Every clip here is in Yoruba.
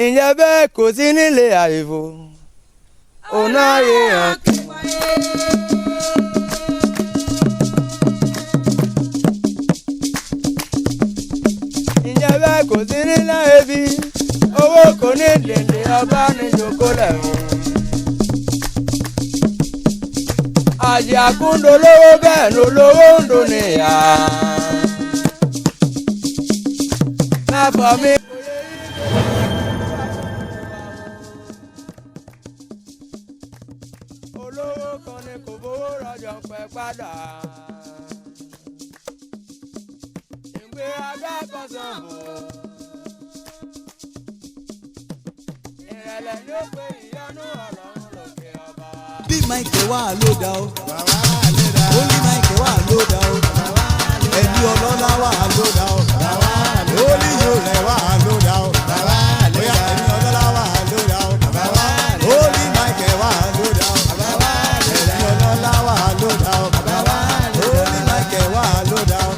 ìyẹn bẹ́ẹ̀ kò sí nílé àìfò ọ̀nà èèyàn. ìyẹn bẹ́ẹ̀ kò sí nílé ebi owó kò ní dèndé ọba ní jòkó lẹ́wọ̀n. àjẹ́ àkúndò lówó bẹ́ẹ̀ ló lówó ń dùn níyà. láfọ̀ mi. olówó kan ní kò fowó rọjò pẹ́ padà. ìgbé agbábọ́sán bò. ìrẹ̀lẹ̀ ló pe ìyanu ọlọ́run lókè ọba. bí Michael wà ló dá o ó ní Michael wà ló dá o ẹni ọlọ́lá wà ló dá o ó ní yóò rẹ̀ wà ló dá o bóyá ẹni ọlọ́lá wà ló dá o ó ní Michael wà ló dá o ẹni ọlọ́lá wà ló dá o ó ní Michael wà ló dá o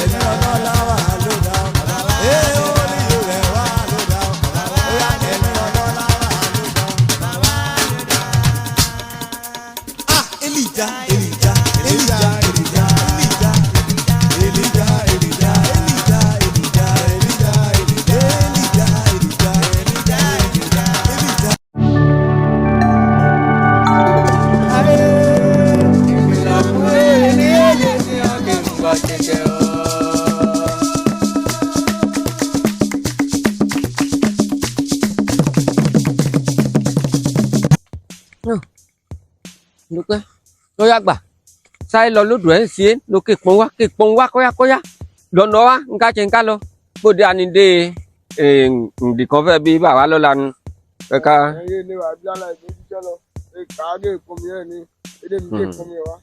ẹni ọlọ́lá wà ló dá o ó ní yóò rẹ̀ wà ló dá o bóyá ẹni ọlọ́lá wà ló dá o. Elijah, Elijah, Elijah, Elijah, Elijah, Elijah, Elijah, Elijah, Elijah, Luka, loyak ba? Saya lo lu dua sih, lu kek pengwa koya, dono wa, engkau cengkak lo, budian ini di cover bi bawa lo lan, mereka. Ini wà bí ala ìgbésí jẹ́ lọ kàágé ìpọnmi ẹ̀ ní èdè mi dé ìpọnmi ẹ̀ wá.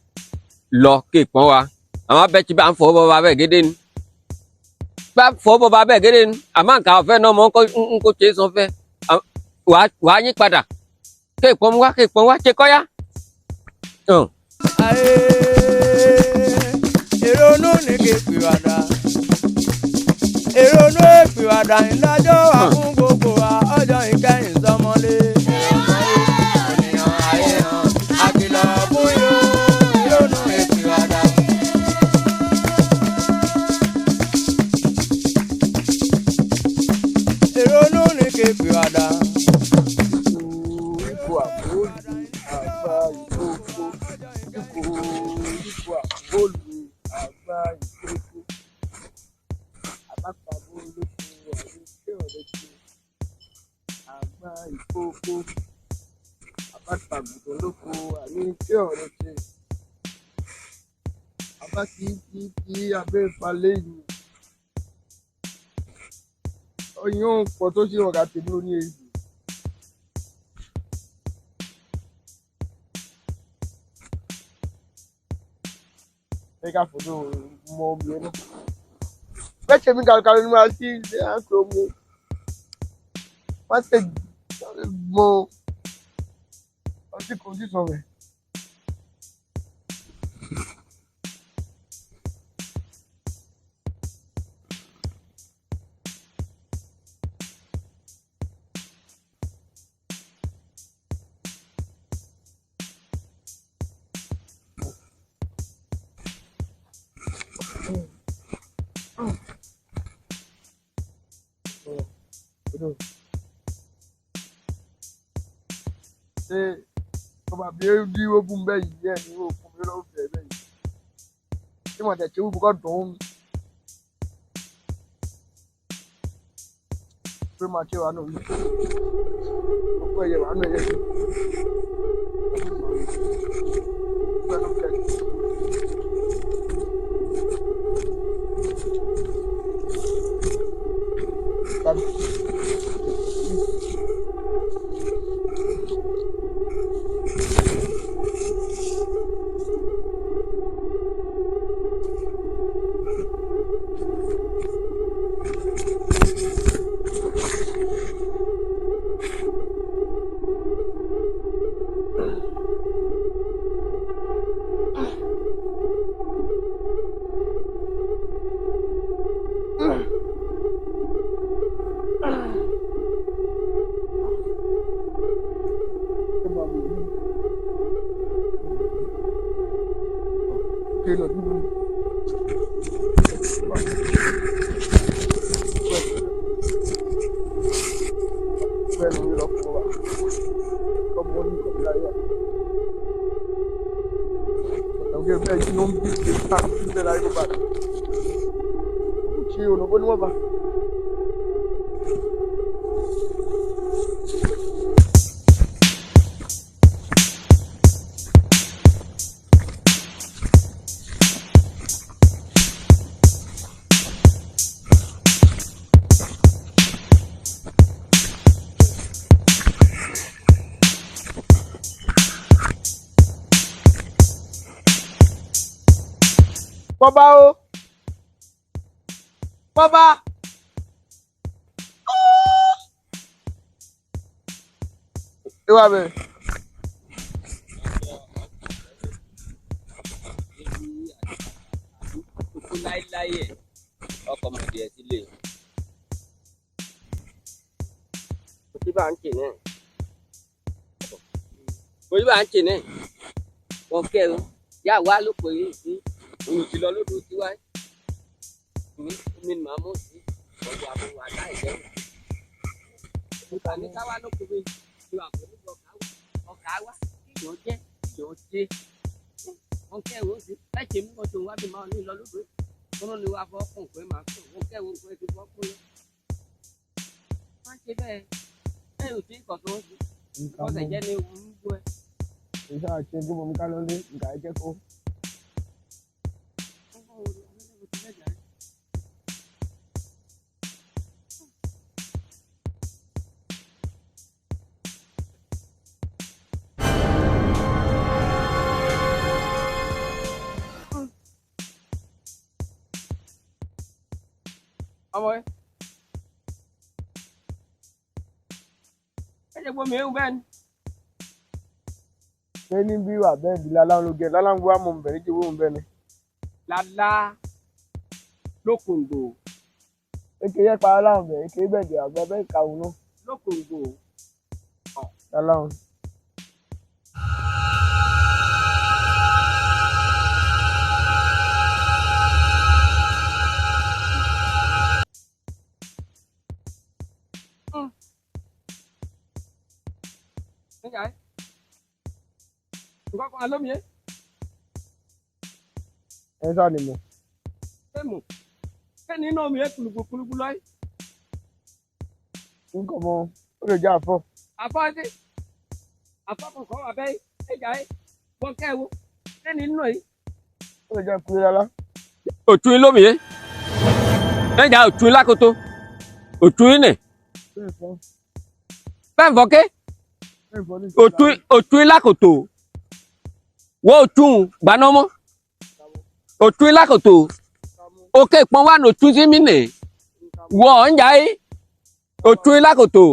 Lo kek pengwa, ama beci bang fo bawa be gedin, bang fo bawa be gedin, ama kau fe no mau kau cek so fe, wah ni pada, kek pengwa cek koya. Ìrònú ní kí pìwàdà ìrònú ìpìwàdà ìdájọ́ wà fún gbogbo wa ọjọ́ ìkẹyìn sọmọlé. ènìyàn ayé hàn àkìlọ̀ fún yóò ìrònú ìpìwàdà. ìrònú ní kí pìwàdà. ipò àbóòlù àgbà ìkókó ipò àbóòlù àgbà ìkókó àbápàbó lóko àyíké ọ̀rẹ́ tí àgbà ìkókó àbápàbó lóko àyíké ọ̀rẹ́ tí àbá kí abẹ́ ìpalẹ́ yìí ọyún pọ̀ tó ṣe ọ̀gá tèmi ó ní èyí. Eka foto mo omi ẹ náà. Bẹ́ẹ̀ ṣe mi kàlùkàlù ni màá sí ilé àpò omi. Wọ́n ṣe mọ ọtí kò sí sọ̀rọ̀. Ṣé ọba bí bí ogun bẹ́ẹ̀ yìí ẹ̀ ní òkun mi lọ́wọ́ fẹ́ bẹ́ẹ̀ yìí? Ṣé mo tẹ̀ tí ó kọ́ dùn ún? Pé máa ṣe wà nù mí. Ọ̀pọ̀ ẹ̀yẹ wà nù ẹ̀yẹ. Ṣé láyé ló bá dà? Ṣé olùkọ́ ni wọ́n bá? Bọ́bá o! Bọ́bá! Ẹ wá bẹ̀. Kúkú láíláí ẹ̀ ọkọ̀ mọ̀dé ẹ̀ sílé. Kò sí bá ń ṣe náà. Kò sí bá ń ṣe náà. Wọ́n kẹ́ o. Yá wá ló pè é sí. Òun ti lọ lódò tí wáyé. Mi ni màá mú sí. Ọ̀gbọ̀n àbúrò aláìjẹ́. Ìgbà ní káwá ló kú mi. Ìwà pẹ̀lú ọkà wá. Ìyọ̀ jẹ́ ìyọ̀ ṣe. Wọ́n kẹ́ o sí. Láìṣe mú ọtún wá bí máa ní lọ lódò. Wọ́n ní wá fọ́ ọkùnrin pé màá sùn. Wọ́n kẹ́ o pé ti fọ́ kún lọ. Má ṣe bẹ́ẹ̀. Ẹ ò sí ìkọ̀tún ó sí. Ọ̀sẹ̀ jẹ́ ní òun ń gbọ́ ẹ. Ìṣe àti ẹgbẹ́ mọ̀mí ká lọ lé nǹkan ẹ̀jẹ̀ kó. Ọmọ ẹ. Ẹ jẹ́ gbọ́mí ewu bẹ́ẹ̀ ni. Ṣé ní bí wà bẹ́ẹ̀ bí láláwọn ló gẹ̀ láláwọn wá mọ̀ bẹ̀rẹ̀ jẹ́ wọ́n bẹ́ẹ̀ ni. Lálá lókòǹgò. Eke yẹ pa láwọn bẹ̀rẹ̀ eke bẹ̀ jẹ́ àgbà bẹ́ẹ̀ kàwọn náà. Lókòǹgò. Láláwọn. Nígbà yẹn. Nǹkan kan alómi yẹn. Ẹ sá ni mọ̀. Ṣé mò? Kẹ́ni iná omi yẹn kùlùkùlùkù lọ́yìn. Nǹkan mọ ó lè jẹ́ àfọ̀. Àfọ́dé. Àfọ́kùnkàn wà bẹ́ẹ̀ ẹ̀jà ẹ̀. Wọ́n kẹ́ wo. Kẹ́ni inú yìí. Ó lè jẹ́ kúrẹ́ lálá. Òtún yín lómi yẹn. Ẹ̀jà òtún yín lákòótó. Òtún yín nì. Bẹ́ẹ̀ fọ́. Bẹ́ẹ̀ fọ́ké. Bẹ́ẹ̀ fọ́ ní Òtún yín lákòótó. Wọ́n òtún gbanámọ́. Òtún yín lákòótó. Òkè pọ́n wà ní òtún sí mí nì. Wọ́n ọ̀njà yìí. Òtún yín lákòótó.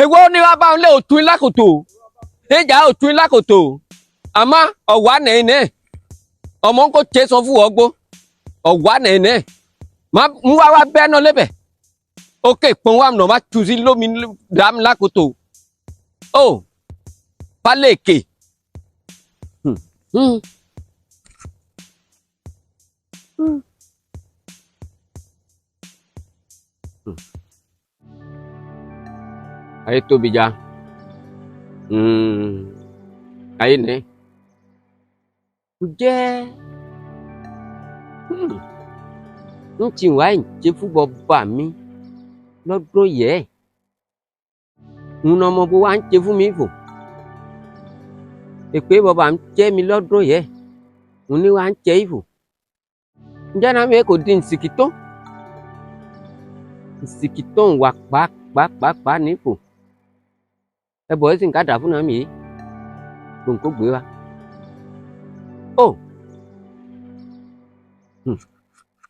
Èwo ni wàá bá wọn lé òtún yín lákòótó. Ẹ̀jà òtún yín lákòótó. Àmọ́ ọ̀wá nìyí nì. Ọmọ ń kó tẹ́ sọ fún ọgbó. Ọ̀wá nìyí nì. Má mú wá bẹ́ẹ̀ náà lébẹ̀. Òkè pọ́n wà nà má tu sí lómi dàm lákòótó. Ó pálẹ̀kè. Ayé tóbi já. Ayé nì. Jẹ́ ń tì wá ìjẹ́ fún bàbá mi lọ́dún yẹ. Ń ọmọ bó wá ń jẹ fún mi fò. Èpè bàbá mi jẹ́ mi lọ́dún yẹ. Ń ní wá ń jẹ ìfò. Ǹjẹ́ náà mi kò di nsìkìtó. Nsìkìtó ń wà pàápàá nífò. Ẹ bọ̀ ẹ́ sì ń ká dà fún náà mi yìí. Gbòǹkó gbé wa. Ó.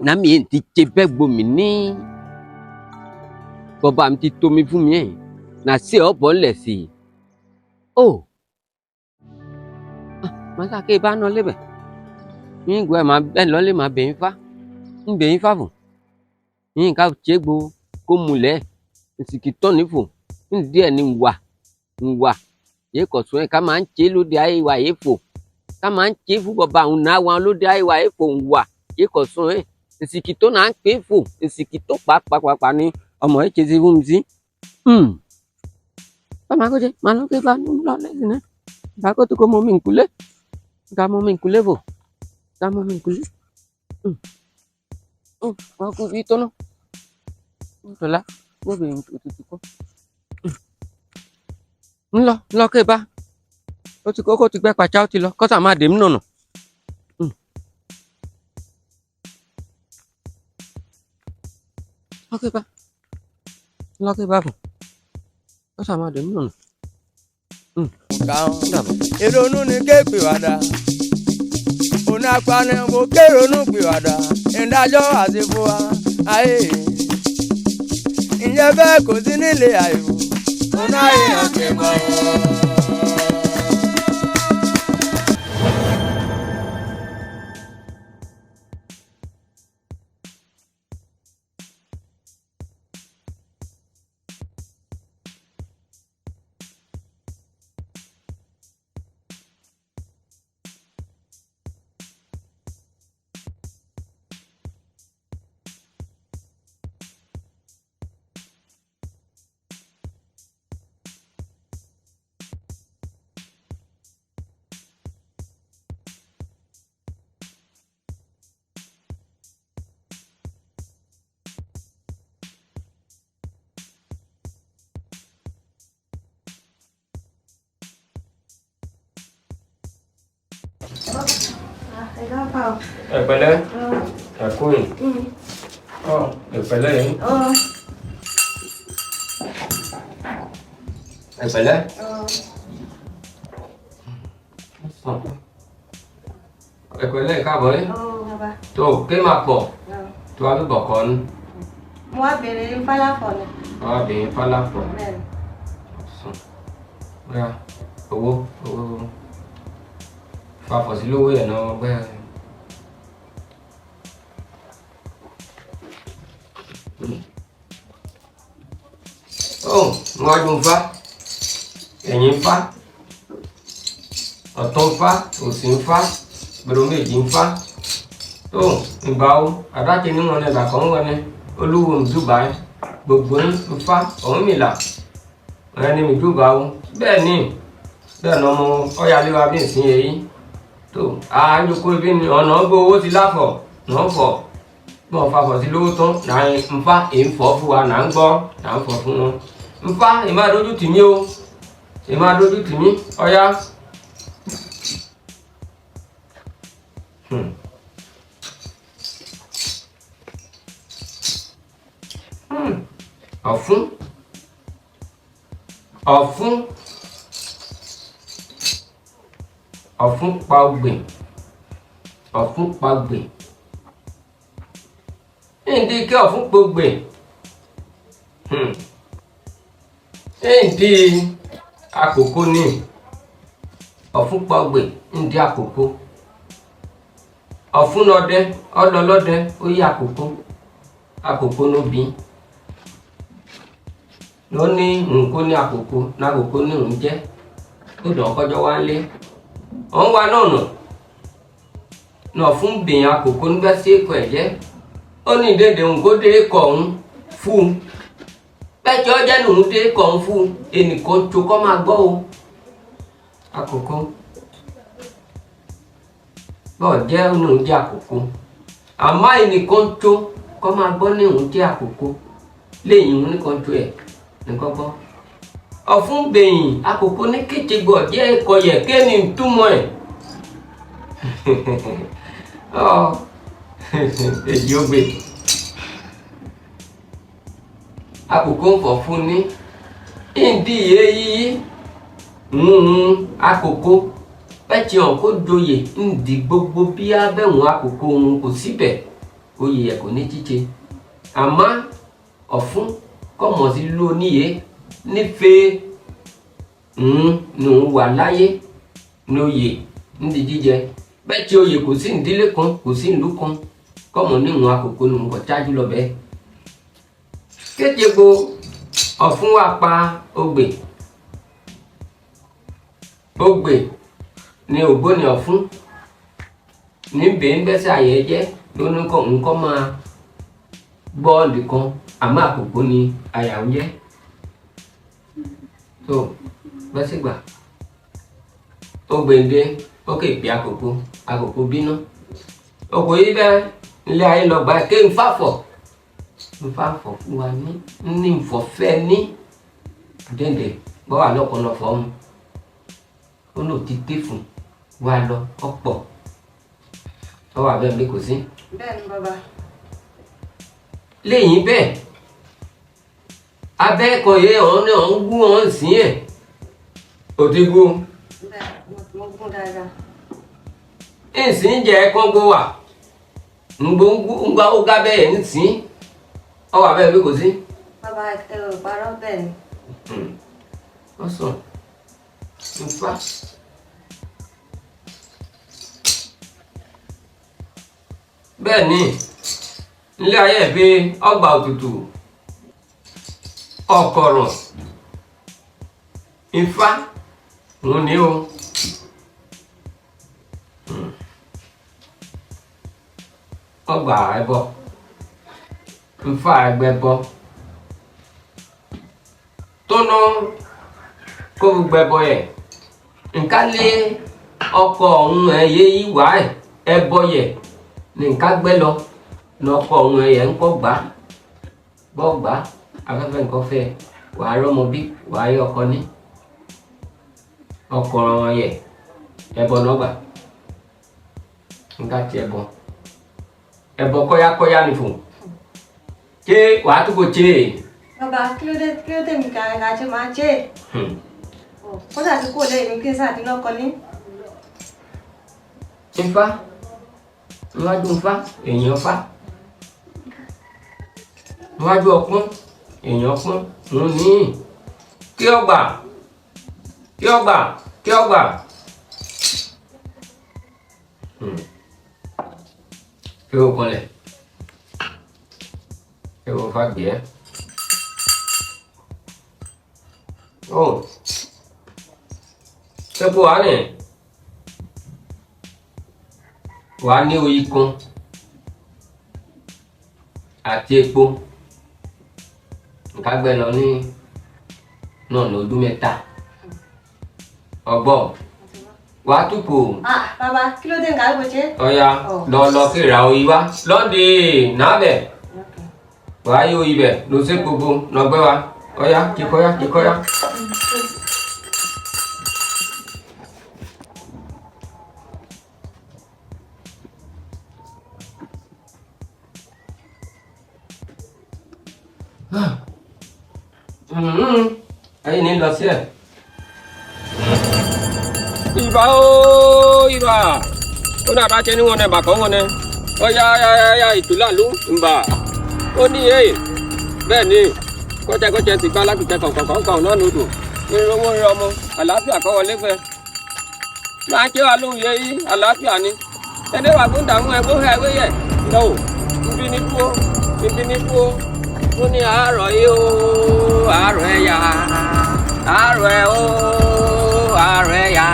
Náà mi yìí ti jẹ bẹ́ẹ̀ gbomi ní. Bàbá mi ti tomi fún mi ẹ̀. Nà sí ọ̀bọ̀ ńlẹ̀ sí i. Ó. Màá ké bá ná lébẹ̀. Yín gbọ́ ẹ̀ máa bẹ́ẹ̀ lọ́lé máa bẹ̀yìn fá. Ń bẹ̀yìn fá fò. Yín ká ṣe gbo kó mulẹ̀. Nsìkìtó nífò. Ń díẹ̀ ni ń wà. Yé kọ̀ sún ẹ̀ ká máa ń ṣe lóde ayé wa yé fò. Ká máa ń ṣe fún bàbá òun náà wọn lóde ayé wa yé fò ń wà. Yé kọ̀ sún ẹ̀. Nsìkìtó náà ń pè fò. Nsìkìtó pàápàá ni ọmọ ẹ̀ ṣe ti fún mi sí. Bá máa kó jẹ, máa lọ gbé bá lọ lẹ́sìn náà. Bá kó tó kó mọ mi nkúlé. Kamu mingkule bu. Kamu mingkule. Aku itu no. Tolak. Gua bingung itu kok. Lo ke ba. Có chụp bé quả trao thì lo có sao mà điểm luôn. Lo ke ba. Lo ke ba. Có sao mà điểm luôn. Ìrònú ni kéèpì wàdà òun apani mo kérònú pì wàdà ìdájọ́ àti fún wa ayé ìyẹn bẹ́ẹ̀ kò sí nílé àìwò òun ayé ọ̀kẹ́ mọ́. Phải lên. Cùi. Được phải lên. Phải lên. Phải lên cao với. Tuh, cái mặt bộ. Tuh aku bỏ con. Mua beli falafel. Beli falafel. Ya, owó. Falafel sí lówó yẹn náà bẹ́ẹ̀. Ngoài vùng phát, ẹ̀yìn phát, ọ̀tún phát, òsì phát, bẹ̀rù méjì phát. Ìgbàwo àdájẹ́ ní wọn ẹ̀dà kan wọn ni olúwo Dubai gbogbo ń fa ọ̀hún mìlà ẹni mi Dubai bẹ́ẹ̀ ni bẹ́ẹ̀ ni ọmọ ọ̀yàléwà bí ìsìn èyí tó àájòkó ibi ni ọ̀nà gbọ́ owó ti láfọ̀ náà fọ̀ bọ́n fa fọ̀ sí lówó tán náà ń fa èyí fọ̀ fún wa náà ń gbọ́ náà ń fọ̀ fún wọn ń fa ìmá dójú tì mí o ìmá dójú tì mí ọ̀yá. Ọ̀fun pa ogbè ìdí kí ọ̀fun pa ogbè ìdí àkókò ní ọ̀fun pa ogbè ìdí àkókò ọ̀fun lọ́dẹ ọlọ́lọ́dẹ ó yí àkókò ló bí ló ní nǹkó ní àkókò n'àkókò ní òun jẹ́ ó dàn kọjọ́ wá lé òun wá náà fún bìyàn àkókò nígbà sí èkó ẹ̀jẹ̀ ó ní ìdèdè nǹkó dé kọ̀ òun fún pẹ́jọ́ jẹ́ nùún dé kọ̀ òun fún ẹnìkan tó kọ́ máa gbọ́ o àkókò bọ́ọ̀ jẹ́ nùún jẹ́ àkókò àmọ́ ẹnìkan tó kọ́ máa gbọ́ ní òun jẹ́ àkókò lẹ́yìn òun nìkan tó ẹ̀ nìkan gbọ́ ọ̀fun bẹ̀yìn àkókò ní kétegbọ̀ jẹ́ ẹ̀kọ́ yẹ kéènì túmọ̀ ẹ̀ èyí ó gbé àkókò ń fọ̀ fún ní ìdí èyí àkókò bẹ́ẹ̀tì hàn kó joyè ǹdí gbogbo bí abẹ́wọ̀n àkókò òun kò síbẹ̀ oyè ẹ̀ kò ní jíjẹ àmọ́ ọ̀fun kọ́mọ̀ sí lóníyè nífẹ̀ẹ́ nù wà láyé lóye ǹdí jíjẹ bẹ́ẹ̀tì oyè kò sí ìdílé kan kò sí ìlú kan kọ́mọ̀ níwọ̀n àkókò nù kọ̀ tájú lọ bẹ́ẹ̀ kéjegbo ọ̀fun wà pa ogbè ní ògbóni ọ̀fun níbẹ̀ ń bẹ́sẹ̀ àyẹ̀jẹ́ lónìí kan nǹkan máa bọ́ọ̀lù kan àmọ́ àkókò ni àyà ń jẹ́ tó bẹ́sẹ̀ gbà ògbèǹde ó kè pé àkókò bínú ọkọ̀ yìí bẹ́ẹ̀ ilé ayé lọ gbà ké ń fàfọ̀ fún wa ní ìfọ̀fẹ́ ní dẹ́ndẹ̀ gbọ́ wà lọ́kọ̀ọ́lọ́ fọ́ọ̀mù ó lò ti dé fún wa lọ ọ̀pọ̀ ọ wà bẹ́ẹ̀ bí kò sí. bẹ́ẹ̀ ni bàbá. lẹ́yìn bẹ́ẹ̀ abẹ́ẹ̀kọ̀ yẹ ọ̀hún ní ọ̀hún gún ọ̀hún sí ẹ̀ òtí gún. bẹ́ẹ̀ mo gún dáadáa. ìsìn jẹ́ kọ́ńgó wà ngbà ó gá bẹ́ẹ̀ ní sí ọ wà bẹ́ẹ̀ bí kò sí. bàbá ẹ ò parọ́ bẹ́ẹ̀ ni. wọ́n sọ nfa. bẹ́ẹ̀ ni ilé ayé ìbí ọgbà òtútù ọkọ̀rọ̀ ifá òun ni o ọgbà ẹbọ ifá ẹgbẹbọ tó ná kó gbogbo ẹbọ yẹ nǹkan lé ọkọ ọ̀hún ẹ̀yẹ ìwà ẹbọ yẹ ní nǹkan gbẹ lọ lọkọ ọ̀hún ẹ̀yẹ ńkọ́ gbà bọ́ gbà afẹ́fẹ́ nǹkan fẹ́ wàá rọ́mọ bí wàá rí ọkọ ní ọkọ ọ̀rọ̀ yẹ ẹbọ náà gbà nǹkan ti ẹbọ kọ́yákọ́yá ni fún ṣé wàá tó kò ṣe é. bàbá kí ló dé mi kà ẹ̀ ṣe máa ṣe é. ó dàbí kò lè ní kí n sáà dín lọ́kọ ní. Ifá níwájú Ifá èèyàn fá níwájú ọpọ́n èèyàn pọ́n òun ní kí ọgbà kí o kọlẹ̀ kí o fà gbé ó ṣẹ́kù wà ní wà ní oyin kan àti epo nǹkan gbẹ lọ ní náà lọ́dún mẹ́ta ọgbọ́ wà á túkò. bàbá kí ló dé nǹkan ló ṣe. ọ̀ya lọ kí ra oyin wá lọ́ndì nábẹ̀ wà á yí oyin bẹ̀ lọ sí gbogbo lọ́gbẹ́ wa ọ̀ya kíkọ́yá. Ahí ni lo hacía. Iba una racha ni one ba ko one o ya itula lu mba o ni bẹ́ẹ̀ ni ko je ti gba láti je kan na nudu ni rowo romo àlàáfíà ko wọlé fẹ́ ma je wa lu ye yi àlàáfíà ni ede wa gun da mu e go he we ye no ibi ni ku ó ní àárọ̀ yìí ó àárọ̀ ẹ̀yà àárọ̀ ẹ̀ ó àárọ̀ ẹ̀yà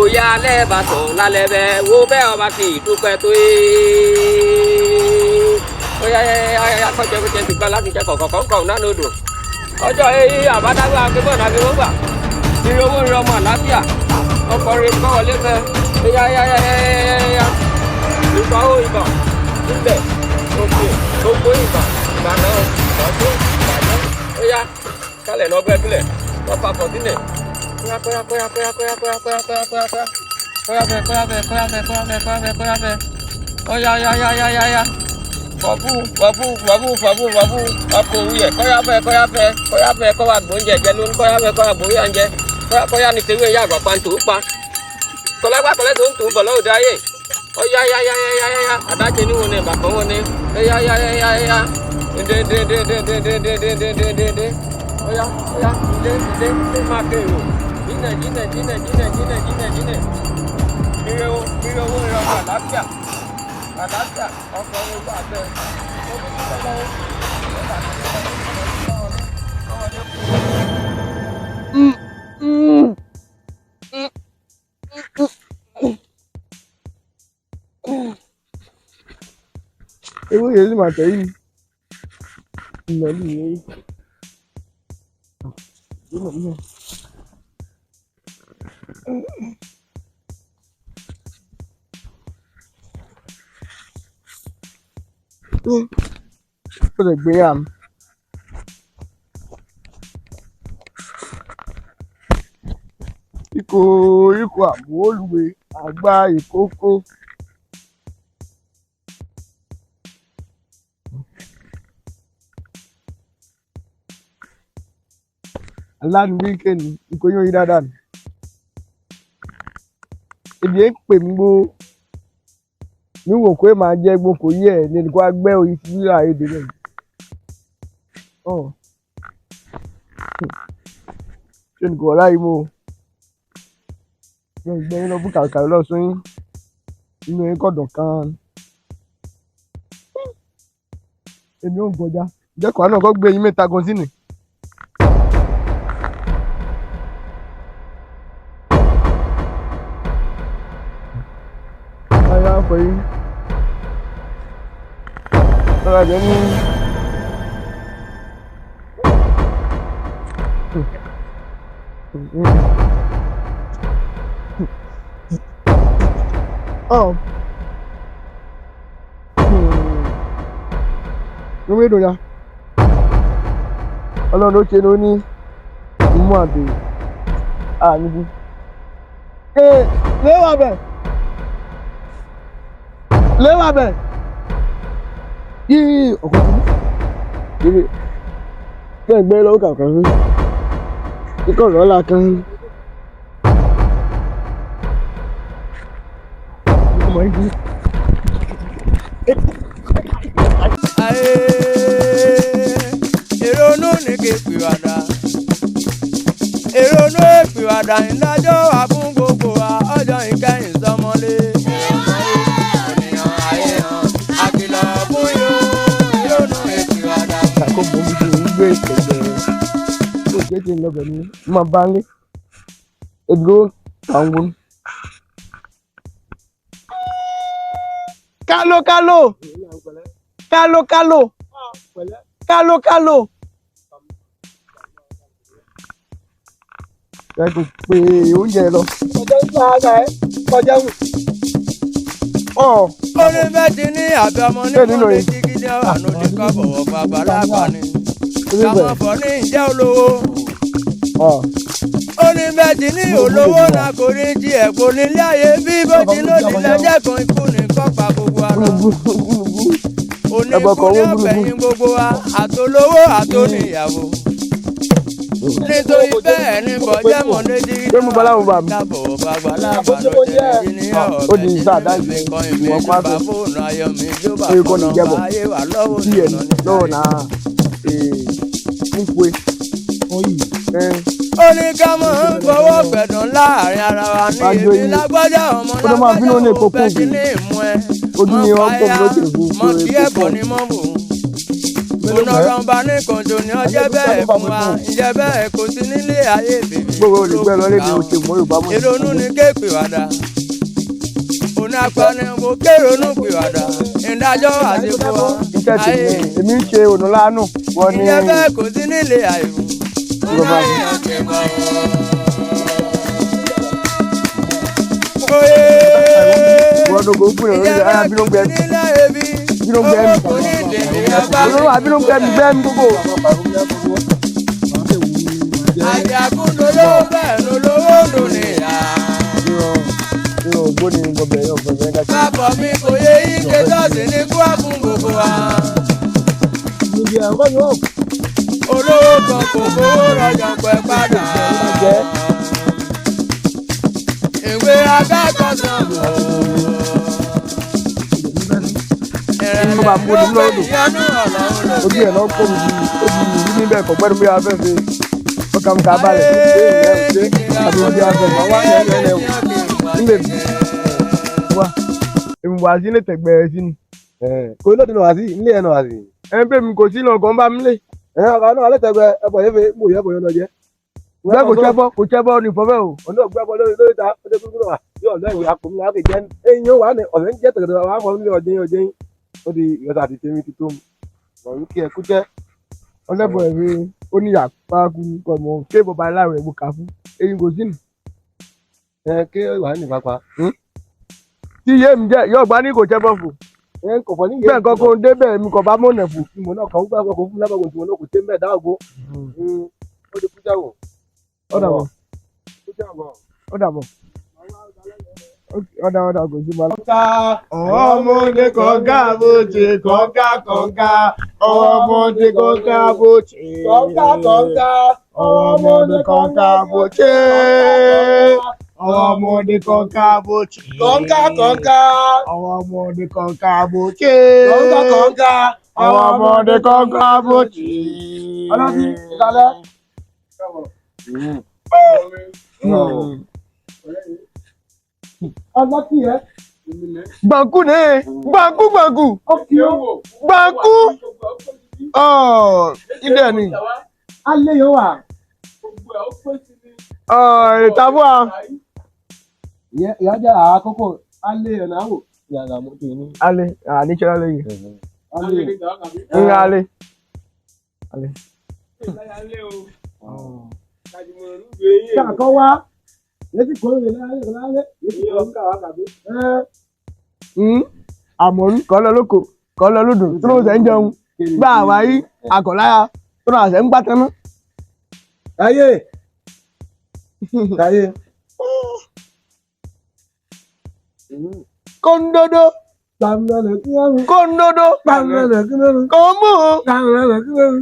òye alẹ́ bàtọ̀ lálẹ́ bẹ́ wo bẹ́ẹ̀ ọba ti dúpẹ́ tó yé ó yá kọ́jẹ́ ti gbá láti jẹ́ kọ̀ọ̀kan náà lódò ọjọ́ yìí àbádágbà akébọ̀ náà fi wọ́n gbà ìrówó ń rọmọ àlàáfíà ọkọ̀ rẹ̀ kọ́ wọlé fẹ́ yá ìgbà ó ìbọn níbẹ̀ òkè gbogbo ìbọn ìbànú ọdún ìbànú ó yá kálẹ̀ lọ bẹ́ẹ̀ sílẹ̀ lọ pa pọ̀ sílẹ̀ kóyá ó yá fọ̀fú ọkọ̀ òwúyẹ̀ kóyá fẹ́ kọ́ wa gbóúnjẹ jẹ lónìí kóyá fẹ́ kọ́ wa gbóúnjẹ jẹ kóyá ní tewé yá àgbà pàǹtó pa tọ́lágbá tọ́lẹ́ tó ń tò ń bọ̀ lọ́wọ́ dáyé ó yá àdájẹ́ níwọ̀n ní ìbàkan wọn ni ó yá dé oya dé máa kéwò jìnà ire owó ire ọmọ àlàáfíà ọkọ̀ owó gbà bẹ́ẹ̀ ewu yẹn sì máa tẹ̀yìn ìmọ̀lú yẹn. ó lè gbé yàm. Ikọ̀ àbò olùwé àgbà ìkókó. Alánúbí kéènì ìkóyún yín dáadáa nù. Èdè ń pè mí gbó níwò pé màá jẹ́ gbó kò yẹ ẹ̀ ní ẹnì kan gbẹ́ oyin sí rírà èdè náà. Ṣé nìkan ọ̀rá yìí mọ́ o? Gbẹ́ yín lọ bú kàrìkàrì lọ́sùn yín nínú yín kọ̀dọ̀ kan. Èmi ò ń gbọ́jà ìjẹ́kọ̀ọ́ náà kọ́ gbé yín mẹ́ta gan sínú. For you. Alright, then. Oh. Nó biết rồi nha. Alo nó chế nó ní. Đúng mà thì. À như thế. Ê, nếu mà về. Lé wá bẹ̀. Yíyí ọ̀kọ́ tó ní. Kẹ́ gbé lọ́wọ́ kàkà rí. Kíkọ́ lọ́la kan. Ìrònú ní kí pìwàdà. Ìrònú ìpìwàdà ìdájọ́ wà fún gbogbo wa ọjọ́ ìkẹyìn sọmọlé. Kó bọ̀ mi ti ń gbé ìpẹ̀lẹ̀ tó jẹ́ kí n lọ bẹ̀ ní máa bá lé ẹ̀dúró àwọn. Káló káló káló káló káló káló. Ẹ kò pè oúnjẹ lọ. Ọjọ́ ń sá ara ẹ kọjá wù. Orin méjì ní àbí ọmọ ní kò lè jí gidi ọ̀nà òdì kan bọ̀wọ̀ bàbá lágbà ni. Káwọn fọ ní ìjẹ́ olówó. Orin méjì ní olówó náà kò ní jí ẹ̀kọ́ nílé ayé bí bójì lónìí lẹ́jẹ̀ kan ikú ní kọ́pa gbogbo ara. Oníkú ní ọ̀fẹ̀yìn gbogbo wa àtolówó àtoníyàwó. Nítorí bẹ́ẹ̀ ni bọ̀jẹ́ mọ̀lẹ́dí kábọ̀wọ̀ bàbá lágbà lọ́jọ́ ní ọ̀rẹ́ mi kan ìmí ìjọba fóònù ayọ̀ mi ìjọba fọ́nà ayé wà lọ́wọ́ lọ́nà nípò ó ní ká mọ̀ ń fọwọ́ gbẹ̀dùn láàrin ara wa ní èmi lágbájá ọmọ lágbájá ò bẹ́ẹ̀ sí ní ìmú ẹ mọ̀ fàáyà mọ̀ kí ẹ̀bọ̀ ni mọ̀ bò Onọ̀rọ̀mbá ní kòtò ní ọjẹ́ bẹ́ẹ̀ fún wa, ǹjẹ́ bẹ́ẹ̀ kò sí nílé ayé bèbè. Ìrònú ni ké pìwàdà. Òní apanimọ̀ kéronú pìwàdà. Ìdájọ́ àdìpọ̀ wa. Èmi ń ṣe ònà lánù. Ǹjẹ́ bẹ́ẹ̀ kò sí nílé ayé. Wọ́n ló kó fún ìròyìn ara bí ló ń gbẹ mí. Bí ló ń gbẹ mí. Olóró àbí ló ń gbẹ mí gbogbo. Àjàkú lolówó bẹ́ẹ̀ lolówó lónìyà. Irun ògbó ni gbọ̀bẹ̀ yóò gbọ̀bẹ̀ ká. Bàbá mi kò yé ike sọ́ọ̀sì ní kú àfún gbogbo wa. Olówó kan kò kówó rọjò pẹ́ padà. Ìwé akẹ́kọ̀ọ́ sọ̀rọ̀. Ó máa mú ní lọ́dọ̀. Ojú ẹ̀ náà kó mi ní níbẹ̀ kọ̀ gbẹ́rù bí afẹ́fẹ́. Ó kà ń ka balẹ̀ tó ṣe é àbí wọ́n bí afẹ́fẹ́. Àwọn àyẹ̀ ẹ̀ lẹ́lẹ̀ wò. Nílé mi. Wá. Èmi wà sí ilé tẹ̀gbẹ́ sí ni. Kò ní lọ́dún náà wá sí ilé ẹ̀ náà wá sí. Ẹ ń pè mí kò sí lọ́gàn bá mi lé. Ọ̀gá náà alẹ́ tẹ̀gbẹ́ ẹ̀bọ̀ yẹn fẹ́ mú ìyẹ́bọ̀ yẹn lọ jẹ́. Bẹ́ẹ̀ kò tẹ́bọ̀ ní ìfọ̀fẹ́ o. Ọ̀nà ògbẹ́bọ̀ lórí ta ọdẹ kúkúrú wa yóò lọ ìwé akọ̀mí láti jẹ́ ẹ̀yìn yóò wà ní ọ̀sẹ̀ ń jẹ́ tẹ̀gẹ̀dẹ̀ wà fọ́ nílé ọjẹ́ yín ó di ìyọ́ta àti tèmi ti tó mu. Ọ̀run kí ẹ kú jẹ́. Ọlẹ́bọ̀ ẹ̀rí ó ní àpá kúkọ̀ mọ́ ṣé bàbá aláwọ̀ ẹ̀gbọ́n kà fún eyín kò sí nì. Ké wà ní pápá. Tí iye mi jẹ́ yóò gbá ní kò tẹ́bọ̀ fò. ẹ kò fọ ní bẹ́ẹ̀ kan kó débẹ̀ mi kò bá mọ̀nà fún. ìmọ̀ náà kàn ń gbà kó fún lábàgùn tí wọn náà kò tẹ́ mẹ́ẹ̀ dáàbò ó di kújà wò. Ó dàbọ̀. kújà wò. Ó dàbọ̀. Ọ̀dà kò sí ma. ọmọdé kọ̀ọ̀ká bó ṣe kọ̀ọ̀ká ọmọdé kọ̀ọ̀ká bó ṣe kọ̀ọ̀ká ọmọdé kọ̀ọ̀ká bó ṣe ọmọdé kọ̀ọ̀ká bó ṣe kọ̀ọ̀ká ọmọdé kọ̀ọ̀ká bó ṣe ọmọdé kọ̀ọ̀ká bó ṣe. ọlọ́dún ìdálẹ́. ọlọ́tí ẹ. Gbàǹkú ni gbàǹkú. Gbàǹkú. Ilé ni. alẹ́ yóò wà. Ìtàbọ̀ à. ìyá jẹ́ àkókò alẹ́ yẹn náà wò. yàrá mọ́tò yìí. Alẹ́ níṣẹ́ lẹ́yìn. alẹ́ Ìyá alẹ́. kí àkọ́ wá létí kò lè lálẹ́. Àmọ̀rú kọ́ lọ lóko kọ́ lọ lódò tó ló ṣe ń jẹun gbà wáyé àkọ́láyà tó náà ṣe ń gbá tẹ́ná. Táyé. Kóńdódó kóńdódó kòmú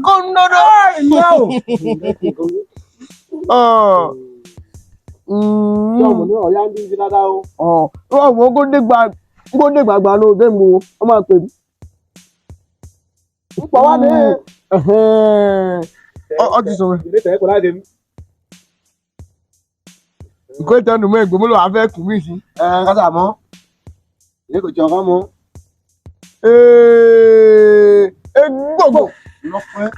kóńdódó. ọmọ ní ọ̀yá ń bí ibi dáadáa o. Ọmọ gódé gbàgbà ló dé mu ọ máa pè mí. ń pọ̀ wá ní. Ọ ti sọ̀rọ̀. ìdílé tẹ̀ kọ́ láti mú. Ìkó ìtẹ́nu mọ́ ẹ̀gbọ́n mọ́lò afẹ́ kù mí sí. kásà mọ́ ìdílé kò jọ ọkọ mọ́. Gbogbo. lọ́pẹ́.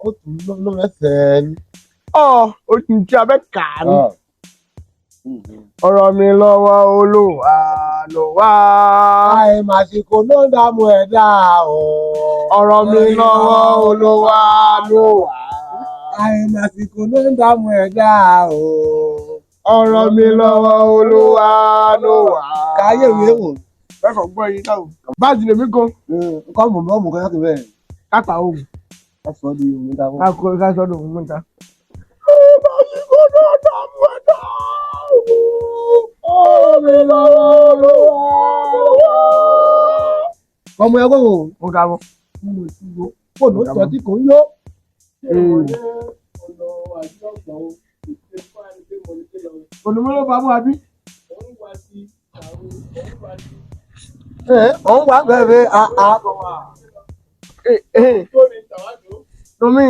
ó tún ló mẹ́sẹ̀ ní. Oṣù tí a fẹ́ kà á ní. Ọ̀rọ̀ mi lọ́wọ́ Olúwa ló wà. àìmàsìkò ló ń dààmú ẹ̀dá o. Ọ̀rọ̀ mi lọ́wọ́ Olúwa ló wà. àìmàsìkò ló ń dààmú ẹ̀dá o. Ọ̀rọ̀ mi lọ́wọ́ Olúwa ló wà. káyé ìwé wò. Fẹ́kọ̀ọ́ gbọ́ yìí táwọn. Báàsì lèmi kan. kọ́ mọ̀ mọ́ mọ̀ kọ́ yàtọ̀ bẹ́ẹ̀. Kápá òun. ká sọ ọ́ di òun dáwọ́. Ká sọ́dọ̀ òun mẹ́ta. àìmàsìkò ló ń dààmú ẹ̀dá o. ọ̀rọ̀ mi lọ́wọ́ Olúwa. ọmọ ẹgbẹ́ wo. Mo kà mọ́. kò ló sọ tí kò ń yó. Olùmọ́ ló bá mú abí. òun wà bẹ̀rẹ̀ Tomi.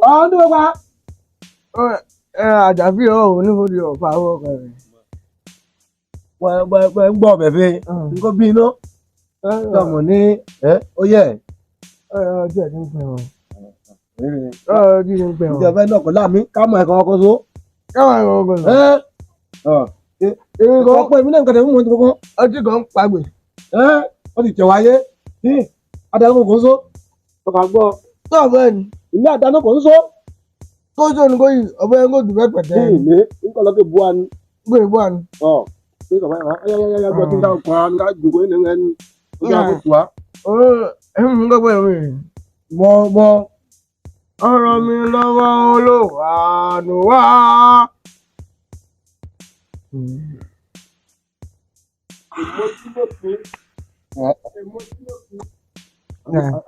ọ̀hún tó wá. Àjàfí ọ̀ onífòdì ọ̀pá owó ọkọ̀ rẹ̀. wẹ́ ń gbọ́ bẹ̀rẹ̀ nǹkan bí iná. tọmọ ní ó yẹ. Ọjọ́ ẹ̀ ti ń pẹ̀ wọ́n. Ọjọ́ ti ń pẹ̀ wọ́n. ìjọba náà kò láàmì ká mọ ẹ̀kan ọkọ̀ so. Káwọn ẹ̀rọ ọgbọ̀n lọ. ọ̀pọ̀ èmi náà nǹkan tẹ̀ fún mi kankan. Ọtí kan ń pagbè. ó ti tẹ̀ wáyé. adágún kò ń so. ọkà gbọ́. Tó ọ̀bẹ ni. ìlú àdáná kò ń so. Kó tó ní kó yìí ọ̀bẹ ń kó dùn bẹ́ẹ̀ pẹ̀tẹ́. ilé nǹkan lọ́kẹ́ bu wa ni. Gbé ìbú àná. ṣé ìjọba yà gbọ́ kí n dáhùn pa ní ká jòkó ní ẹni. ó yà kó tù wá. Ẹ̀hún ń gbọ́ mi. mọ́. Ọ̀rọ̀ mi lọ́wọ́ Olúwa ló wà.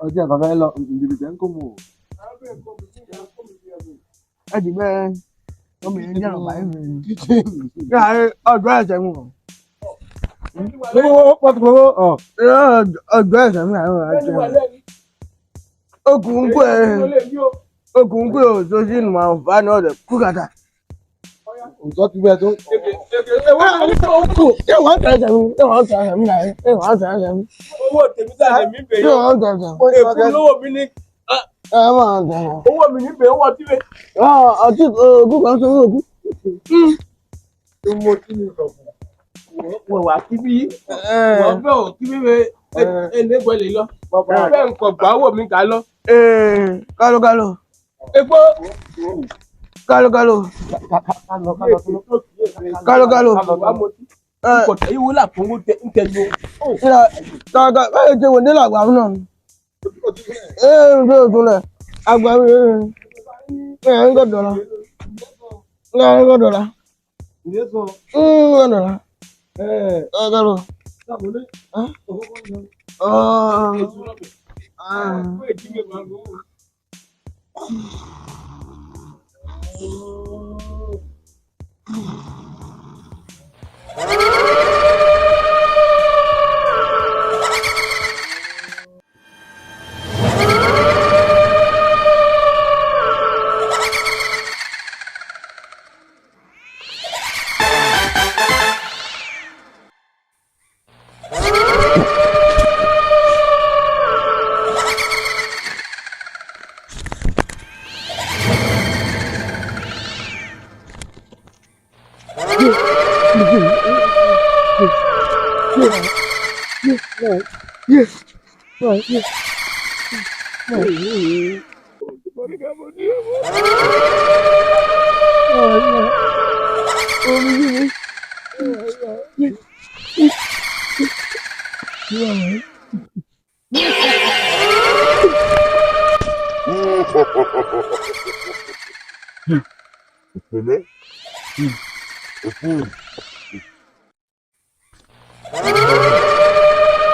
ọjọ́ ìbàbá ẹ lọ ìdìbò tẹ́ ń kó mu. Ẹ jì bẹ́ẹ̀ ọmọ yẹn jẹ́ ọ̀bá yẹn mi. Ọjọ́ ẹ̀sẹ̀ mi wọ̀. lówó pọ́tùkọ́wọ́. Ọjọ́ ẹ̀sẹ̀ mi àwọn àjẹ́. Okùn kú ẹ̀ tó sí ìnùmọ̀ àǹfààní ọ̀dẹ̀ kúkàtà. òótọ́ ti bẹ́ẹ̀ tó. Ẹ̀wọ̀n tẹ̀sẹ̀ mi láyé. Ẹ̀wọ̀n tẹ̀sẹ̀ mi. owó tèmi tá a lè mí bèè yọ Ẹ̀wọ̀n tẹ̀sẹ̀ mi. èkó lówó mi ní Ẹ̀wọ̀n tẹ̀sẹ̀ mi. owó mi ní bèè owó tí bèè. Ọtí ògùn kan sọ ògùn. mo ti ní ìsọ̀kùn wọ̀ wá kí bí wọ́n fẹ́ ò kí bí bèè ẹni gbọ́lẹ̀ lọ bẹ́ẹ̀ nǹkan gbà wò mí kà lọ. Kalo kalo. epo Kalo kalo. Kalo kalo. kò tẹ̀ ìwé là fún ń tẹ̀ yó. Kaka báyìí ṣe wò ní làgbà fún náà. Ṣé o tún lẹ̀? Àgbà mi ń gbọ́dọ̀ la. Ń gbọ́dọ̀ la. Kalo.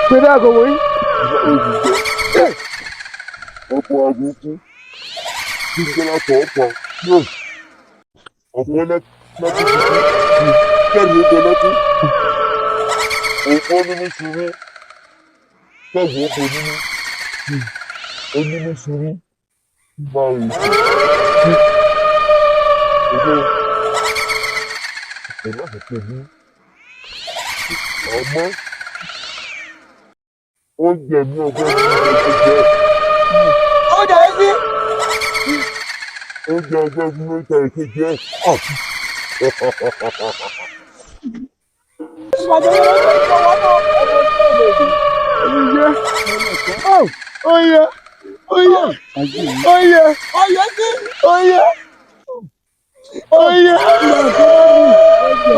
Pẹ̀lú àgọ̀wọ̀ yìí. Ọ̀pọ̀ àgùnkù tí Bọ́lá tọ̀ pa yóò ọ̀pọ̀ lẹ́kùn kẹ́rù ó lẹ́kùn ọ̀pọ̀ nínú ṣubú kẹ́rù ó nínú onínú ṣubú máa rìn sí ọjọ́ ìpẹ̀lú àpẹẹrẹ ní àmọ́ oúnjẹ ní ọjọ́ ìgbẹ́ Ó jẹ́ sí. oúnjẹ ọjọ́ ìgbẹ́ ìkejì ẹ̀. Oye.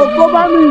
Ọkọ bá mi.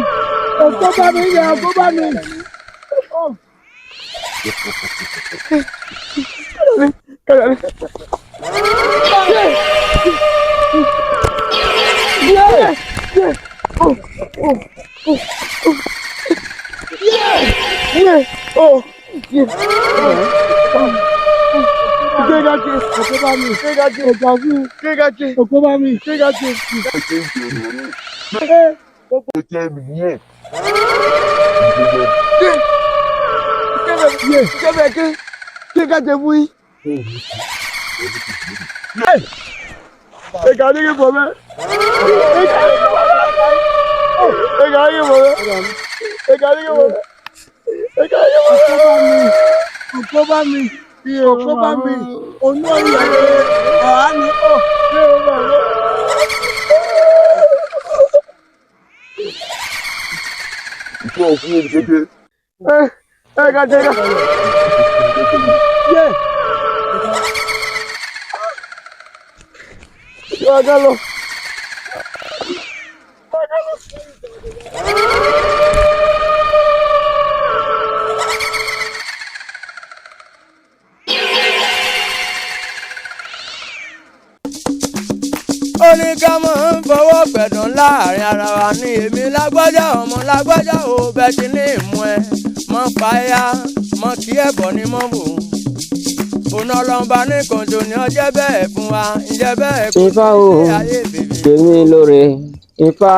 Ó ní ká mọ̀ ń fọwọ́ pẹ̀dùn láàrin ara wa ní èmi lágbájá ọmọ lágbájá ò bẹ́ẹ̀ ti ní ìmú ẹ mọ́ fàáyà mọ́ kí ẹ̀bọ̀ ní mọ́ wò. Òun ọlọ́mọba ní kòtò ní ọjẹ́ bẹ́ẹ̀ fún wa ǹjẹ́ bẹ́ẹ̀ kò Ifá o, sí ayé bèbè. tèmi lóore. Ifá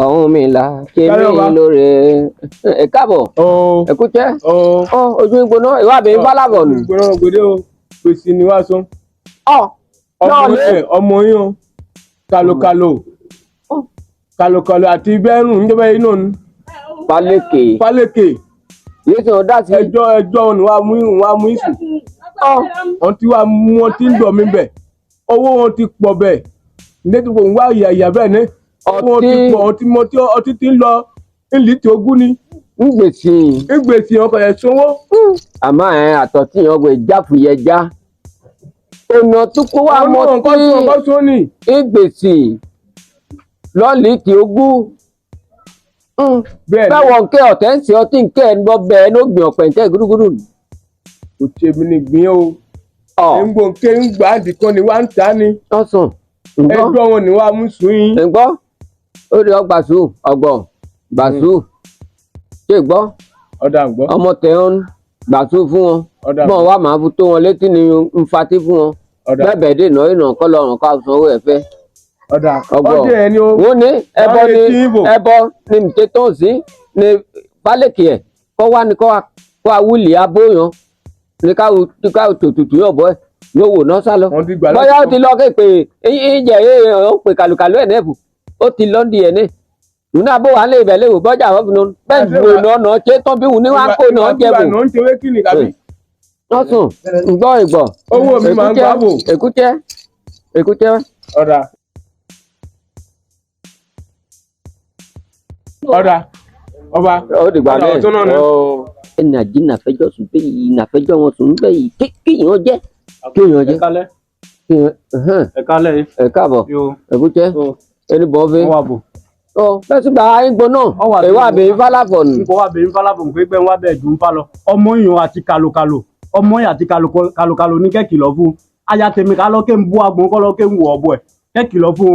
Ọ̀rúnmìlà tèmi lóore. Ẹ káàbọ̀. Ẹ kú tẹ́. Ojú ìgbóná ìwádìí ń bá lábọ̀ nù. ìgbóná gbèdé o pèsè ni wàá sọ. ọmọ yín o kalokalo àti bẹ́rùn níjọba yìí náà ni. Pálékè. Yéé tí wọ́n dá sí. ẹjọ́ ni wàá mú ìsìn. wọ́n ti ń dọ̀ mí bẹ̀. owó wọn ti pọ̀ bẹ̀. nítorí wọn wá ìyà bẹ́ẹ̀ ni. owó wọn ti pọ̀ ọtí ti ń lọ ìlítì ogún ni. ń gbèsè ìgbésí ọkọ̀ ẹ̀ sanwó. àmọ́ àtọ̀tí yẹn ọgbẹ̀ jáfùyẹjá ọ̀nà tó kó wa mọ́ nǹkan tó ní. ń gbèsè lọ́ọ̀lì kì í ogún bẹ́ẹ̀ ni báwọn nkẹ́ ọ̀tẹ́ ń ṣe ọtí nkẹ́ ẹ̀ ń gbọ́ bẹ́ẹ̀ ló gbìn ọ̀pẹ̀ ntẹ́ gúdúgúdú. kò ṣe mí ní gbìn o. ẹ̀ngbò ké ń gbà á dìkan ni wàá ń ta ni. ọ̀sán ẹjọ́ wọn ni wàá mú sùn yín. ǹgbọ́ ó rí ọgbàsù ọgbọ̀n gbàsù ṣé gbọ́ ọ̀dà ń gbọ́. ọmọ tẹ̀ ń gbàsù fún wọn ọ̀dà ń bọ́n wà máa fi tó wọn létí ni ń fatí fún wọn ọ̀dà bẹ́ẹ̀ dé ìnáwó ìnáwó kọ́ lọ́rùn ká sanwó ẹ̀fẹ́ ọ̀dà ọgbọ̀n ọdẹ ẹni o. wọ́n ní ẹbọ Báwo ni ni tí Ìgbò? ẹbọ ni mìtẹ́ tó ń sí ni fálẹ́kì ẹ̀ kọ́ wá ní kọ́ wa wúlì abóyan ní káwọ́ tòtùtù yọ̀ bọ́ ẹ̀ yóò wò náà sálọ wọ́n ti gbà bóyá ó ti lọ kéèpé ìjẹ́ ó pè kàlùkàlù ẹ̀ nẹ́ẹ̀fù ó ti lọ́ndì ẹ̀ náà nínú abó wa lè bẹ̀lẹ̀ wò bọ́jà wọ́n fi nù bẹ́ẹ̀ wò náà ṣé tán bí wù ní wàá kó náà jẹ́ bò ìgbà náà ń tewé kí ni kàbí. wọ́n sùn ǹgbọ́ ìgbọ̀ owó mi máa ń gbà bò. èkútẹ́ ọ̀dà ọ̀dà ọba ó dìgbà ọ̀dà náà ọ̀tún náà ni. ẹnì àjí nàfẹjọ sùn bẹ́ẹ̀ yìí nàfẹjọ wọn sùn bẹ́ẹ̀ yìí kéèyàn jẹ́ kéèyàn jẹ́ ẹ̀kálẹ̀ kéèyàn ẹ̀kálẹ̀ yìí. ẹ káàbọ̀ yóò èkútẹ́ ẹni bọ́ fẹ́ wà bò. ọ bẹ́ẹ̀ sì gba ìgbọ́n náà Ọwà èèwà tó- àbẹ̀yìn fálàfọ̀ nù. nkọ wa bẹ̀rẹ̀ fálàbọ̀ nǹkan ẹgbẹ́ wa bẹ̀ dùn fa lọ ọmọ yìí àti kalokalo ọmọ yìí àti kalokalo ní kẹ́kìlọ̀ fún aya tèmi ká lọ kẹ́ ń bú agbọ̀n kọ́ lọ kẹ́ ń wọ̀ ọ̀bọ̀ ẹ̀ kẹ́kìlọ̀ fún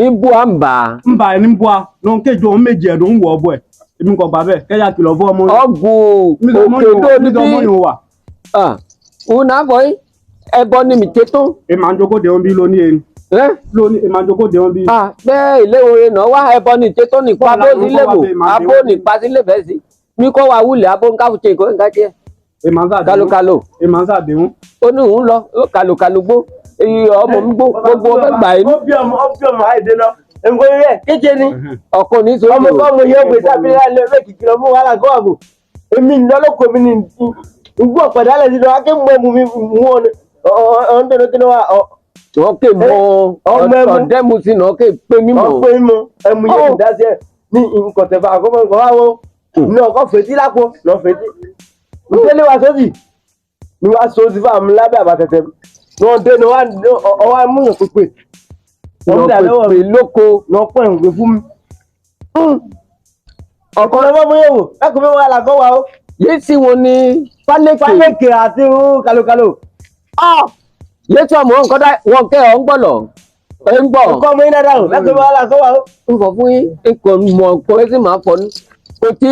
ibú àmbà nba ẹni bú a lọ kéjọ òun méjì ẹ̀dùn ń wọ̀ ọ̀bọ̀ ẹ̀ èmi kò gbà bẹ́ẹ̀ kẹ́yà kìlọ̀ fún ọmọ yìí ọgùn òkè tó ọmọ níbí yìí wà òun náà bọ̀ yìí ẹbọ ni mi ké tó èmi àjọ kó de wọn bí lónìí ẹni lónìí èmi àjọ kó de wọn bí. bẹ́ẹ̀ ìléwòye náà wá ẹbọ ni ké tó nípa bó sí lébò abó nípa sí lébẹ̀ sí mi kọ́ wa wúlẹ̀ abó ń káfù ṣe ìkó nǹkan jẹ́ èmi àǹsà kalokalo èmi àǹsà dèhún. ó ní òun lọ ó kalokalo gbó èyí ọmọ mi gbó gbogbo ọbẹ̀ gbà yín ó bí ọmọ àìdè lọ nǹkan yẹ kéje ni ọkọ ní sọ ọmọ kọ́ mo yẹ ògbé sábẹ́ lálẹ́ ẹgbẹ́ kìkì lọ fún wàhálà kọ́ àbò èmi ń lọ́lọ́kọ̀ mi ní ìgbọ́ ọ̀pẹ̀dá lẹ̀ nínú akẹ́ mú ẹmu mi mú ọ ọ̀n tó lókè náà wọn kè mọ ọmọ ẹmu. ọdẹmu sí náà kè pé mímọ ọ̀pẹ̀ mímọ ẹmu yẹ kì í dá sí ẹ ní nǹkan tẹ̀fà àkọ́mọ́ nǹkan wá wo ní ọkọ̀ fètí lápò lọ fètí ń tẹ́lẹ̀ wá sóbì ni wá so sí fún àmì lábẹ́ àbàtẹ̀tẹ̀ ní wọ́n dé ní ọwọ́ amúyàn pípé wọ́n dà lọ́wọ́ mi lóko ní wọ́n pọ̀ ìwé fún mi. ọ̀kan lọ́wọ́ mú yẹ̀wò lákòó mi wà lágọ́ wa ó yìí sí wọn ní fálẹ́kì fálẹ́kì àti kalokalo. yìí tí ọmọ nǹkan dá wọn kẹ́ ọ̀ ń gbọ́lọ̀ ẹ̀ ń gbọ́ ọkọ ọmọ yín dáadáa o lákòó mi wà lágọ́ wa ó. ń fọ fún yín ikọ̀ mọ̀ ọ̀pọ̀ ẹ̀ sì máa fọ ní kò tí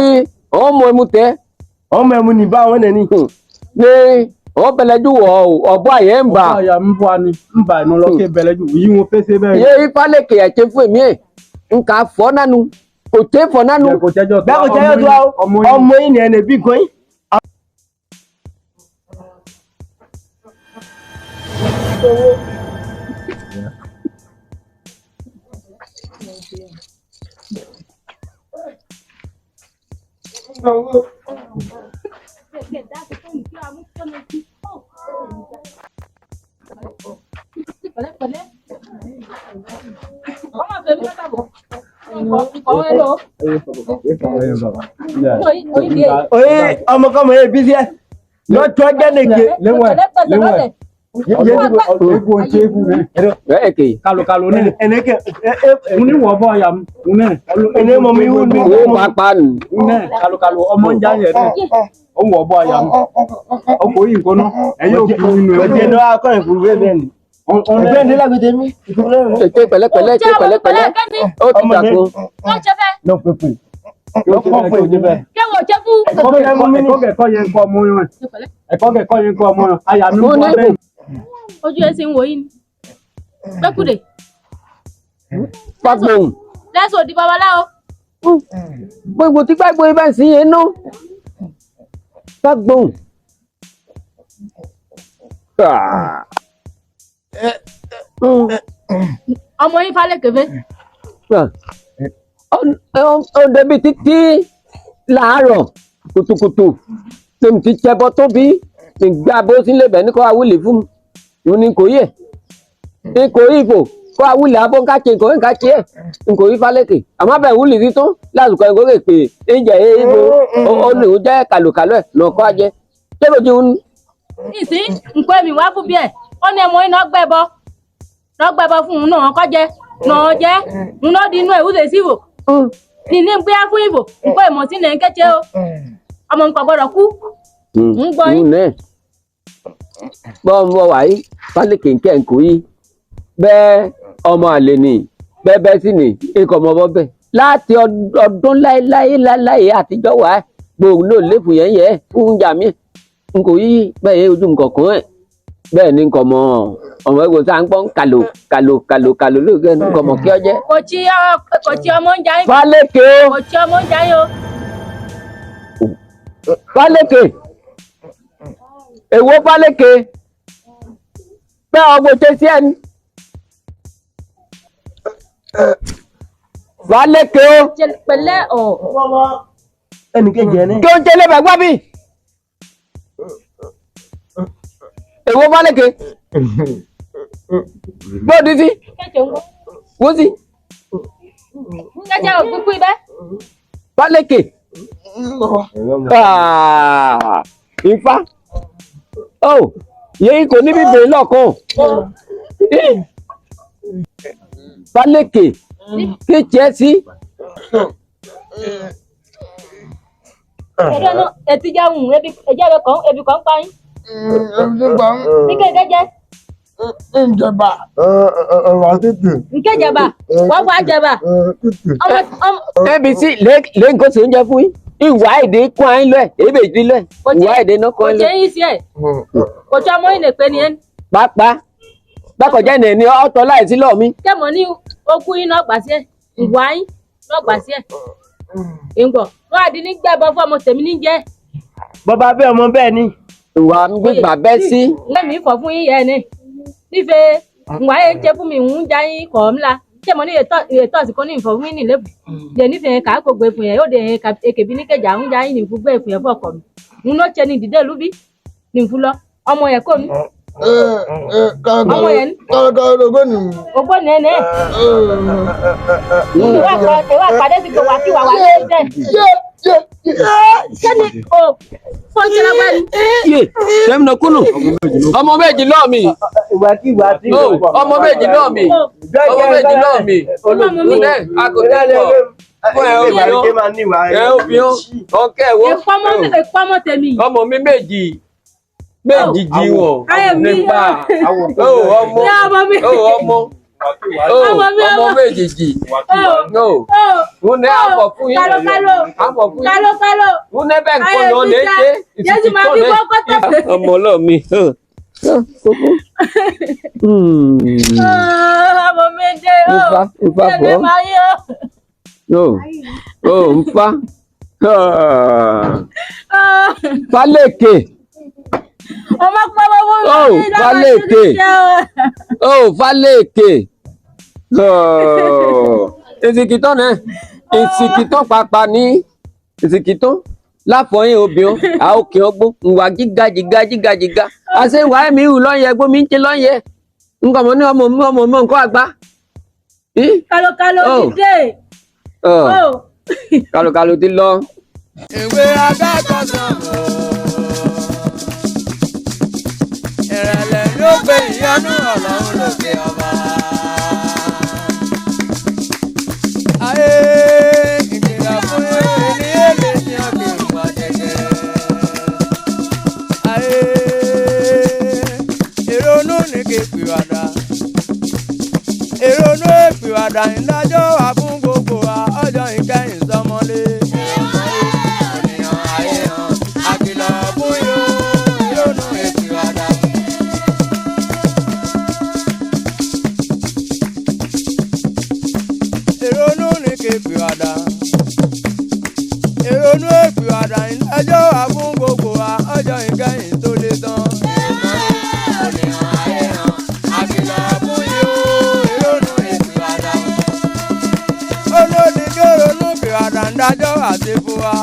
ọmọ ẹmu tẹ́ ọmọ ẹmu ní bá wọn nẹni. ní wọ́n bẹ̀lẹ́jú wọ̀ ọ̀bọ àyẹ̀ ń bà àyà ń bọ́ ani ń bà ẹnu lọ́kẹ́ bẹ̀lẹ̀ jù yí wọn fẹ́ ṣe bẹ́ẹ̀ yé fálẹ́kì ẹ̀jẹ̀ fún èmi ẹ̀ nǹka fọ́ nánu kò tẹ́ fọ́ nánu kò tẹ́jọ́ bẹ́ẹ̀ kò tẹ́yọ̀ tó wa ó ọmọ yín ni ẹnì bí gan yín. oye ọmọkọmọ yẹn bí díẹ̀ lọ́tọ́ ọjọ́ nìke ẹ̀ kì í kalokalo ní ẹnìkẹ mo ní wọ̀ bọ́ ọ̀yà mo ní ẹnì mọ mi wú ní. owó pápá nù mo ní kalokalo ọmọ ń já yẹn náà ó wọ̀ bọ́ ọ̀yà ọkọ̀ yìí nǹkan náà ẹ̀yìn òkú inú ẹ̀ ọjọ́ náà akọ ìfúrú bẹ́ẹ̀ bẹ́ẹ̀ ni. ọjọ́ ní lágbèdè mi ìfúrú náà. ètè pẹ̀lẹ́pẹ̀lẹ́ ètè pẹ̀lẹ́pẹ̀lẹ́ ó ti dàgbò lọ pépè. ẹ̀kọ́ yẹn kọ́ ọmọ yẹn ẹ̀kọ́ yẹn kọ́ ọmọ yẹn àyà mi Mo bọ́ ní bẹ́ẹ̀ ojú ẹ sì ń wò yìí ni gbẹkùdè fagbóhùn lẹsùn òdì babaláwo gbogbo tí gbàgbó ibà sí yẹn ná fagbóhùn. ọmọ yín falẹ kẹfẹ ó débi títí làárọ̀ kùtùkùtù tèmi ti tẹbọ tóbi ìgbà bó sílé bẹ̀ ní kó wá wúlì fún mi ní kò yẹ ní kò yí fò kó awúlẹ̀ abọ́ ká ṣe nǹkan ká ṣe nǹkan yìí Fálékè àmọ́ bẹ́ẹ̀ wúlì rí tó lásìkò ẹ̀kọ́ rẹ̀ pé ẹ̀jẹ̀ ìbò olùwò jẹ́ kàlòkàlò ẹ̀ lọ́kọ́ ajẹ́ tẹ́lójú ń. ìsín nǹkan èmi wá fún bí ẹ̀ ó ní ẹmọ iná gbẹ́bọ fún un náà kọ́ jẹ náà jẹ́ ń lọ́ di inú ẹ̀ wúlò sí ìbò ní ní gbé fún ìbò nǹkan ìmọ̀ sí lẹ́yìn kẹ́kẹ́ o ọmọ nǹkan gbọ́dọ̀ kú ń gbọ́ yín. bọ́ wàyí Fálékè nkẹ́ nkò yìí bẹ́ẹ̀ ọmọ àlè ni bẹ́ẹ̀ sì ni ikọ̀ ọmọ bọ́ bẹ́ẹ̀ láti ọdún láéláé àtijọ́ wà á gbòòrò ló léfù yẹn yẹ fún jàmí nkò yìí bẹ́ẹ̀ ojú nǹkan kan ẹ̀ bẹ́ẹ̀ ni nǹkan ọmọ ẹgbẹ́ sáà ń pọ́n kàlò lóògùn nǹkan ọmọ kí ọ jẹ́. kò tí ọmọ ń jayín. Fálékè o kò tí ọmọ ń jayín o. Fálékè èwo Fálékè bẹ́ẹ̀ ọgbọ́n ṣe sí ẹni. Fálékè o. pẹ̀lẹ́ ọ̀. ẹnì kejì ẹni. kí o ń jẹlé bẹ̀ gbọ́ bí. èwo Fálékè. gbọ́dọ̀ sí. wọ́n sí. ń jẹ́jẹ́ òkúkú ibẹ̀. Fálékè. Ifá. yẹ́n kò ní bíbélì lọ́kàn. Fálékè. kí tiẹ̀ sí. ẹ̀rọ náà ẹtí jáwùn ebi kan pa yín. ní kékeré. Ìjọba. Ọ̀rọ̀ títì. Nkejaba. Wọ́n wá jẹba. Ẹbí sí lẹ́yìn kó sì ń jẹ fún yín. Ìwà èdè kún ayé lọ ẹ̀, èbè ìdí lọ ẹ̀. Ìwà èdè náà kún ayé lọ. Kò jẹ́ yín sí ẹ̀. Kò tí ọmọ yìí lè pe ni ẹ́. Pápá. Bákọ̀jẹ́ ní ẹni ọ̀tọ̀ láìsí lọ́ọ̀ mi. Kẹ́mọ̀ ní okú yín náà gbà sí ẹ̀. Ìwà yín náà gbà sí ẹ̀. Ìgbọ̀ wọ́n àdín ní gbẹ̀bọ fún ọmọ tèmi ní jẹ́. Bọ́ba bẹ́ẹ̀ ọmọ bẹ́ẹ̀ ni. Ìwà gbígbà bẹ́ sí. Lẹ́mi fọ̀ fún yín yẹn ni. Nífẹ̀ẹ́ ìwà yẹn ń jẹ́ fún mi ń já yín kọ̀ ọ́ ńlá. Kẹ́mọ̀ ní ètò àsìkò ní ìfọ̀ fún yín nílé. Dè nífẹ̀ẹ́ kà á kó gbé fún yẹn. Yóò dé èkèbí ní kẹjà ń já yín ní ìfúgbé fún yẹn fọ̀kọ̀ mi. Ń lọ ṣe ní ìdílé lúbí ní ìfúlọ. Ọmọ yẹn kò mí. Ọmọ yẹn. Kọ̀ọ̀kọ̀ ni. Ògbó ni ẹ̀ ní. Ìwà àpàdé ti gbọ̀ wá kí wà wá lé dẹ̀. Sẹ́ni o fún ṣe lágbá ni. Yé sẹ́mi náà kúnnù. Ọmọ méjì lọ́ọ̀ mi. Ìwàkiwà tí. Ọmọ méjì lọ́ọ̀ mi. Ọmọ méjì lọ́ọ̀ mi. Olùkúnlẹ̀ àgọ́dẹ́ pọ̀. Fún ẹ obìnrin. Ẹ obìnrin. Ọkẹ́ wo. Ìpamọ́ tèmi. Ọmọ mi méjì jí wọn nípa ọmọ méjèèjì wọn ní àbọ̀ fún yín àbọ̀ fún yín wọn ní bẹ́ẹ̀ nǹkan lọ lè ṣe ìsìnkú lẹ ọmọ ọlọ́mi. ọmọ méje Ifá fọ́ nfa Fálékè. Ọmọ pàwọ́ wọ́n mi Fálékè. Fálékè. Ìsìkìtọ́ náà ìsìkìtọ́ pàápàá ní ìsìkìtọ́ láfọyín obìnrin àókè ọgbọ́n ìwà gíga àṣẹ ìwà ẹ̀mí ìhù lọ́yẹ ẹgbọ́n mi ń ṣe lọ́yẹ nǹkan mọ́ ní ọmọ nǹkan àgbá. Kálókáló ti dé. Kálókáló ti lọ. Ìwé akẹ́kọ̀ọ́ sọ̀rọ̀. Ìrẹ̀lẹ̀ ló gbé ìyanu Ọlọ́run lókè ọba. Ayé ìgbìlọ̀ fún ní èlé ní ọ̀gbìn ìwà jẹjẹ. Ayé ìrònú ní kí pìwàdà. Ìrònú ìpìwàdà ìdájọ́ wà fún gbogbo wa ọjọ́ ìkẹyìn sọmọlé. Ìrònú ìpìwàdà ìdájọ́ wà fún gbogbo wa ọjọ́ ìkẹyìn tó lé tán. Olódì kí ronú ìpìwàdà ìdájọ́ wà sí fún wa